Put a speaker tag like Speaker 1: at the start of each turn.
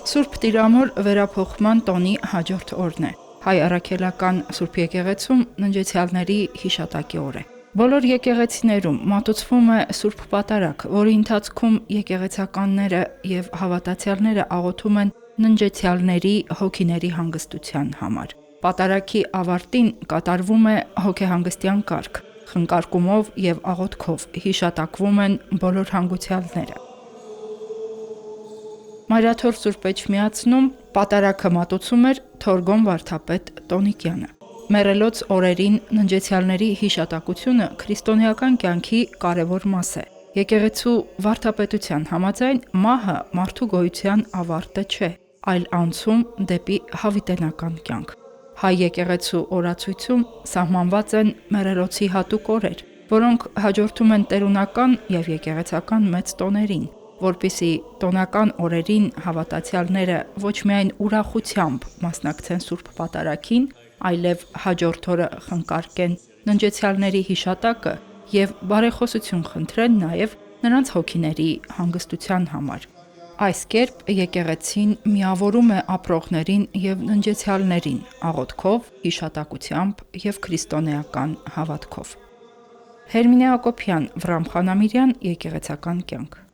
Speaker 1: Սուրբ Տիրամոր վերափոխման տոնի հաջորդ օրն է։ Հայ առաքելական Սուրբ եկեղեցում ննջեցյալների հիշատակի օր է։ Բոլոր եկեղեցիներում մատուցվում է Սուրբ Պատարագ, որի ընթացքում եկեղեցականները եւ հավատացյալները աղոթում են ննջեցյալների հոգիների հանգստության համար։ Պատարագի ավարտին կատարվում է հոգեհանգստյան կարգ, խնկարկումով եւ աղոթքով հիշատակվում են բոլոր հանգուցյալները։ Մայրաթոր Սուրբ Էջմիածնում պատարագը մատուցում էր Թորգոն վարդապետ Տոնիկյանը։ Մեռելոց օրերին ննջեցյալների հիշատակությունը քրիստոնեական կյանքի կարևոր մաս է։ Եկեղեցու վարդապետության համաձայն մահը մարդու գոյության ավարտը չէ, այլ անցում դեպի հավիտենական կյանք։ Հայ եկեղեցու օրացույցում սահմանված են մեռելոցի հատուկ օրեր, որոնք հաջորդում են տերունական եւ եկեղեցական մեծ տոներին, որպեսզի տոնական օրերին հավատացյալները ոչ միայն ուրախությամբ մասնակցեն Սուրբ Պատարագին, այլև հաջորդ օրը խնկարկեն ննջեցյալների հիշատակը եւ բարեխոսություն խնդրեն նաեւ նրանց հոգիների հանգստության համար։ Այս կերպ եկեղեցին միավորում է ապրողներին եւ ննջեցյալներին աղոթքով, հիշատակությամբ եւ քրիստոնեական հավատքով։ Հերմինե Հակոբյան, Վրամ Խանամիրյան, Եկեղեցական կյանք։